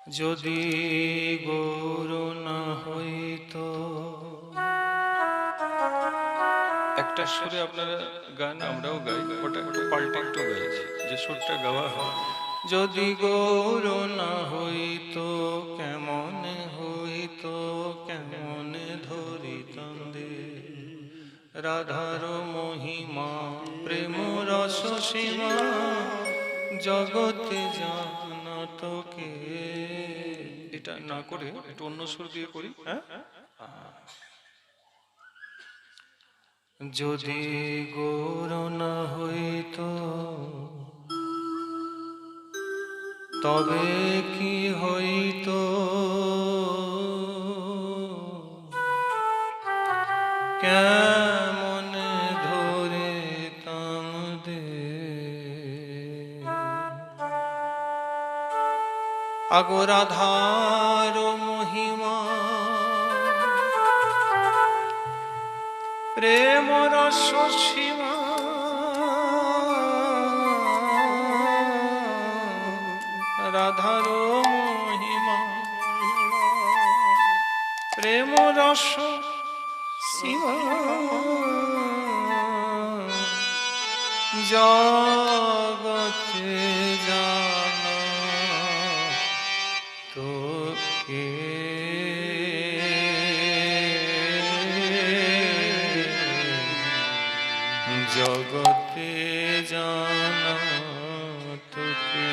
যদি গৌর না হইতো। একটা সুরে আপনারা গান, আমরাও গাই, ওটা একটু পাল্টে একটু গাইছি যে সুরটা গাওয়া হয়। যদি গৌর না হইতো কেমনে হইতো, কেমনে ধরিতাম দে রাধার মহিমা প্রেম রস সীমা, জগতে জানত কে। এটা না করে একটু অন্য সুর দিয়ে করি, হ্যাঁ। যদি গৌর না হইতো তবে কি হইতো, কেমনে ধরিতাম দে আগো রাধার মহিমা প্রেম রস সীমা, রাধার মহিমা প্রেম রস সীমা, জগতে জানা তো কে। জগতে জানা তোকে।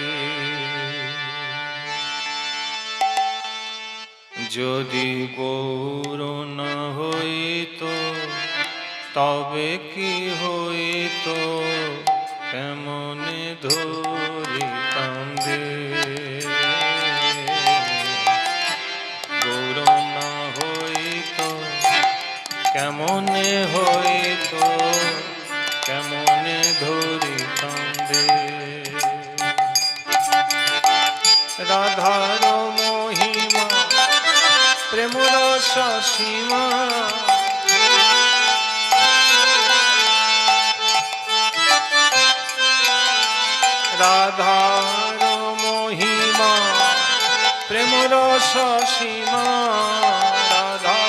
যদি গৌর না হইতো তবে কি হইতো, কেমনে ধরিতাম দে। গৌর না হইতো কেমনে হইতো, কেমনে ধরিতাম দে রাধার মহিমা প্রেম রস সীমা, রাধার মহিমা প্রেম রস সীমা, রাধা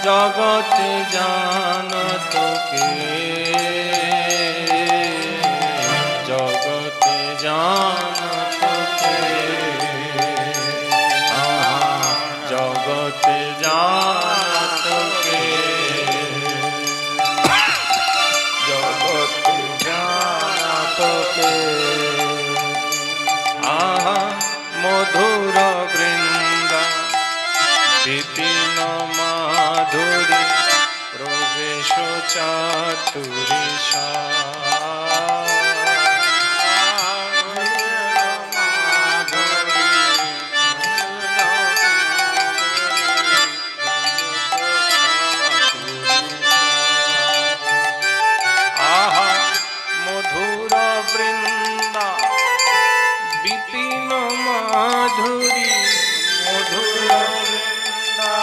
জগতে জানত কে। জগতে জানত কে, জগতে জানত কে, জগতে জানত কে। আহা মধুর বৃন্দা বিপিন মাধুরী প্রবেশ চাতুরী সা, আহা মধুর বৃন্দা বিপিন মাধুরী, মধুর বৃন্দা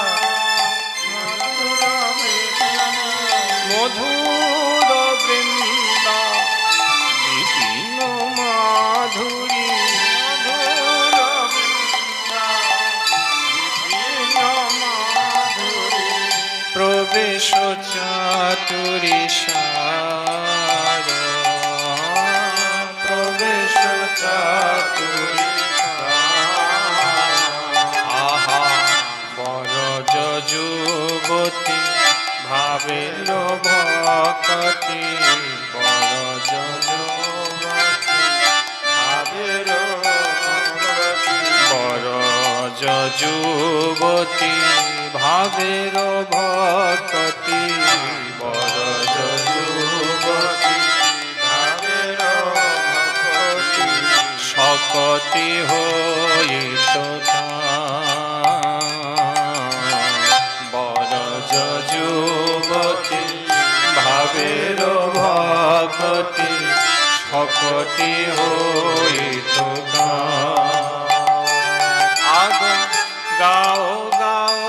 মধুর বৃন্দা বিপিন মাধুরী, মধুর বৃন্দা বিপিন মাধুরী প্রবেশ চাতুরী সার, প্রবেশ চাতুরী সার। আহা বরজ যুবতী ভাবের ভকতি, বরজ যুবতী ভাবের ভকতি, বরজ যুবতী ভাবের ভকতি, বরজ যুবতী ভাবের ভকতি, শকতি হইত বরজ যুবতী ভাবের ভকতি, শকতি হইত। আগ গাও গাও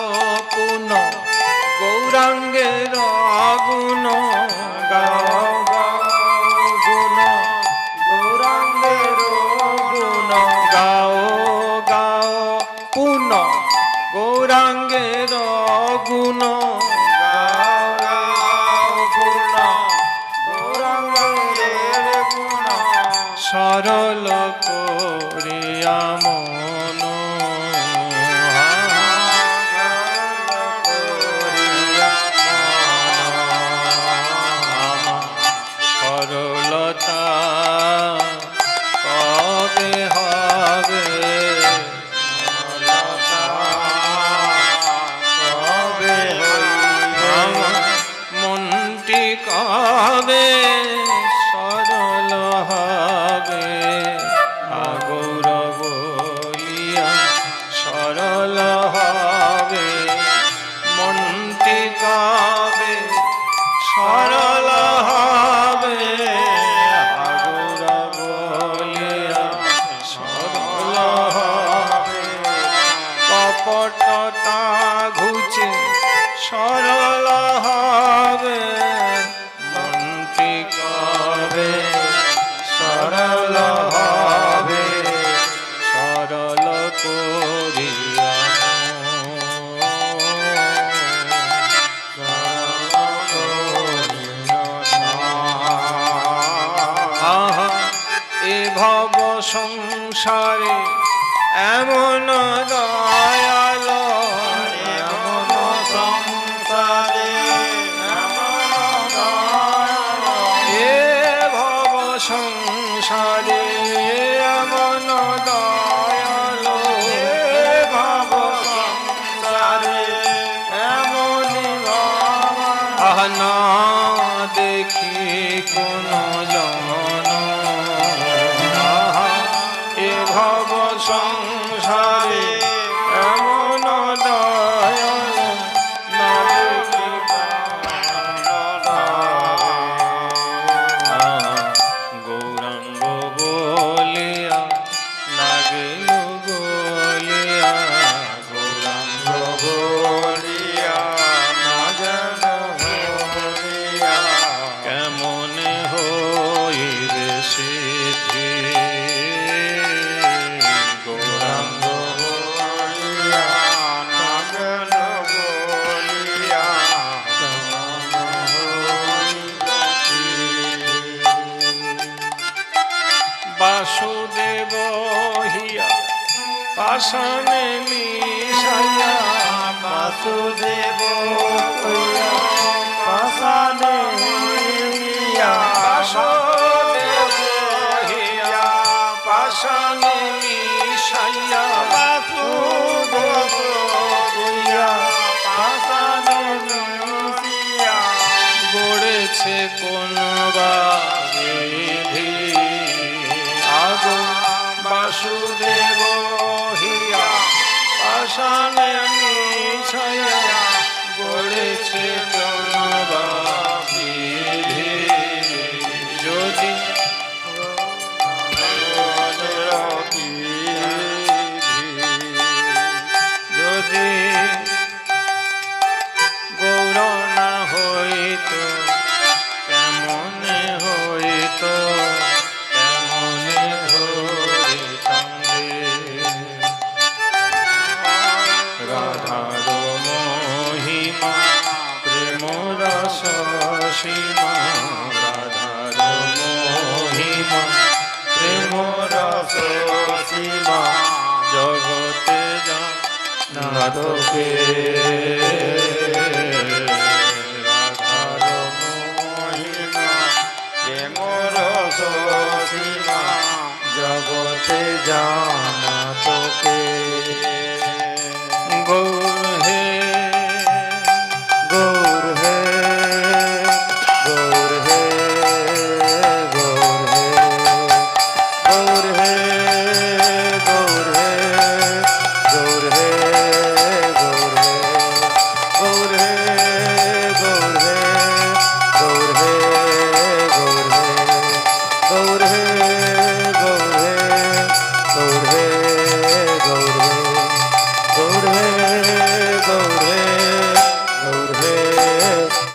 পুন গৌরাঙ্গের গুণ, গাও গাও গুণ সরল করিয়া মন, সরলতা কবে হবে, কবে হইবে, মনটি কবে সরল হবে, আগৌর বলিয়া সরল হবে, মনটি কবে সরল হবে, আগৌর বলিয়া সরল হবে, কপটতা ঘুচে সরল হবে, মনটি কবে সরল হবে, সরল করিয়া আহা এ ভব সংসারে এমন দয়াল, এমন সংসারে এমন দয়াল, এ ভব সংসারে এমন দয়াল, এ ভব সংসারে এমন আহ না দেখি কোন জন, এ ভব সংসারে এমন দয়াল, না দেখি গৌরাঙ্গ বলিয়া লাগিল বলিয়া, গৌরাঙ্গ বলিয়া না জান বলিয়া, কেমনে হইবে সিদ্ধি, গৌরাঙ্গ বলিয়া না জান বলিয়া, বাসুদেব হিয়া পাশানে মিশাইয়া, বাসুদেব হিয়া পাশানে মিশাইয়া, বাসুদেব হিয়া পাশানে মিশাইয়া, বাসুদেব হিয়া পাশানে মিশাইয়া, গড়েছে কোন বিধি, আগো বাসুদেব হিয়া পাশানে মিশাইয়া, গড়েছে কোন বিধি, যদি যদি গৌর না হইত, কেমনে হইত, কেমনে হইত রাধার মহিমা প্রেম রস সীমা, রাধার মহিমা প্রেম রস সীমা, জগতে জানাতকে, রাধার মহিমা প্রেম রস সীমা, জগতে জানা